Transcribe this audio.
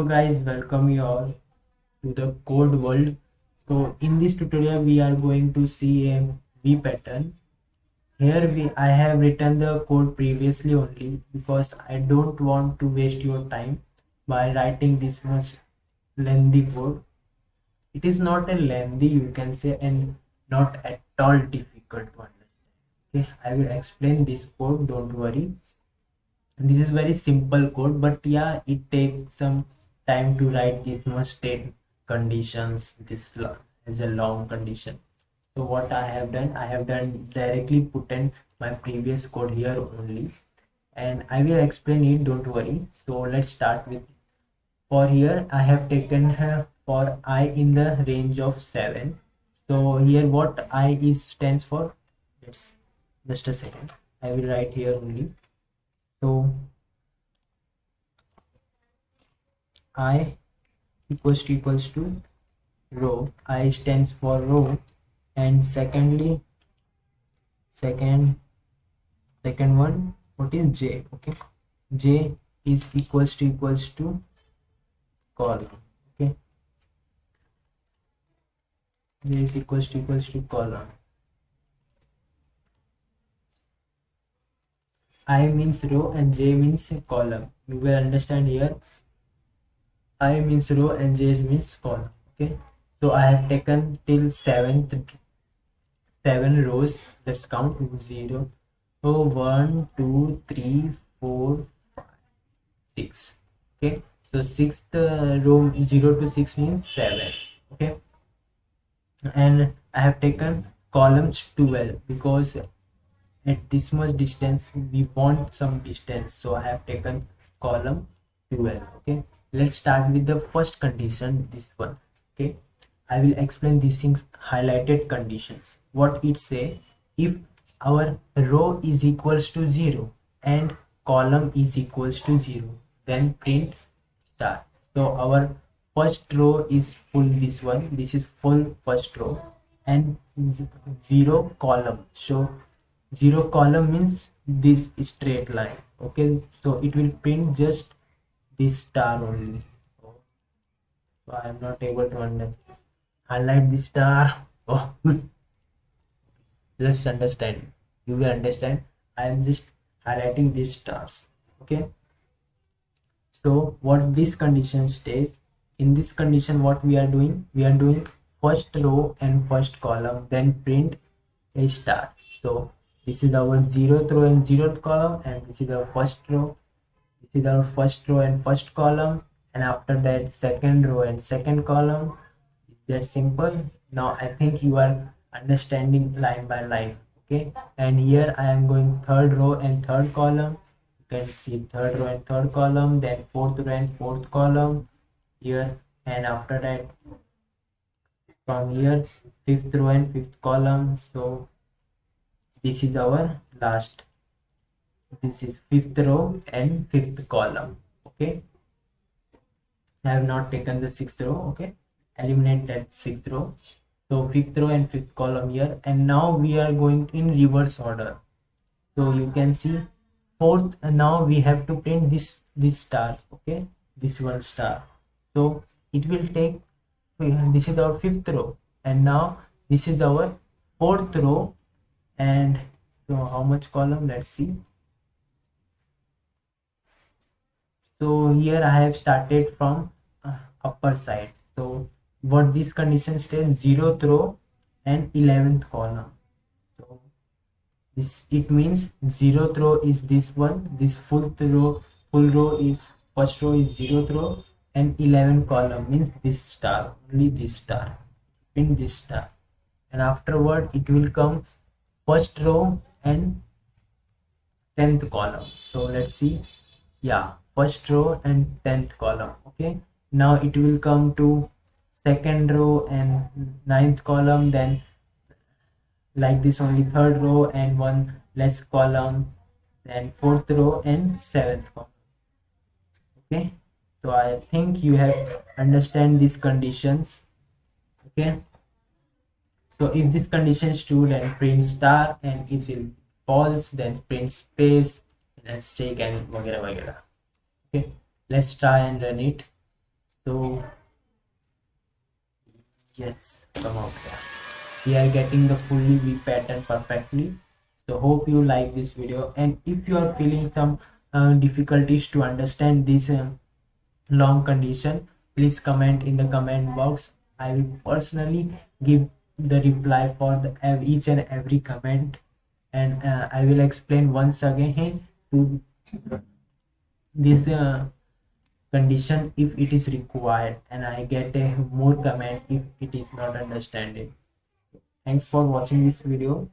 Hello guys, welcome you all to the code world. So in this tutorial we are going to see a V pattern. Here I have written the code previously only because I don't want to waste your time by writing this much lengthy code. It is not a lengthy, you can say, and not at all difficult to understand. Okay, I will explain this code, don't worry. This is very simple code, but yeah, it takes some time to write this much state conditions. Is a long condition. So what I have done directly put in my previous code here only, and I will explain it, don't worry. So let's start with, for here I have taken for I in the range of 7. So here what I is stands for, let's just a second, I will write here only. So I equals to row. I stands for row, and second one, what is j? Okay, j is equals to column. Okay, j is equals to column. I means row and j means column. You will understand here. I means row and j means column. Okay, so I have taken till 7 rows. Let's count 0. So 1 2 3 4 5 6. Okay, so sixth row 0 to 6 means 7. Okay, and I have taken columns 12 because at this much distance we want some distance, so I have taken column 12. Okay, let's start with the first condition, this one. Okay, I will explain these things, highlighted conditions. What it say, if our row is equals to 0 and column is equals to 0, then print star. So our first row is full, this one, this is full first row, and 0 column. So 0 column means this straight line. Okay, so it will print just this star only. So I am not able to highlight the star. Oh, let's understand. You will understand. I am just highlighting these stars. Okay. So what this condition states, in this condition what we are doing, first row and first column, then print a star. So this is our 0th row and 0th column, and this is our first row, this is our first row and first column, and after that second row and second column. It's that simple. Now I think you are understanding line by line. Okay, and here I am going third row and third column. You can see third row and third column, then fourth row and fourth column here, and after that from here fifth row and fifth column. So this is our last, this is fifth row and fifth column. Okay, I have not taken the sixth row. Okay, eliminate that sixth row. So fifth row and fifth column here, and now we are going in reverse order. So you can see fourth, and now we have to print this star. Okay, this one star. So it will take, this is our fifth row, and now this is our fourth row. And so how much column, let's see. So here I have started from upper side. So what this condition states, 0th row and 11th column. So this, it means 0th row is this one, this full row is, first row is 0th row, and 11th column means this star, only this star, print this star. And afterward it will come first row and 10th column. So let's see, yeah, first row and 10th column. Okay, now it will come to second row and 9th column, then like this only third row and one less column, then fourth row and 7th column. Okay, so I think you have understand these conditions. Okay, so if this condition is true, then print star, and if it false, then print space and stick and wagera wagera. Okay, let's try and run it. So yes, come out there. We are getting the fully V pattern perfectly. So hope you like this video, and if you are feeling some difficulties to understand this long condition, please comment in the comment box. I will personally give the reply for each and every comment, and I will explain once again to this condition if it is required, and I get a more comment if it is not understanding. Thanks for watching this video.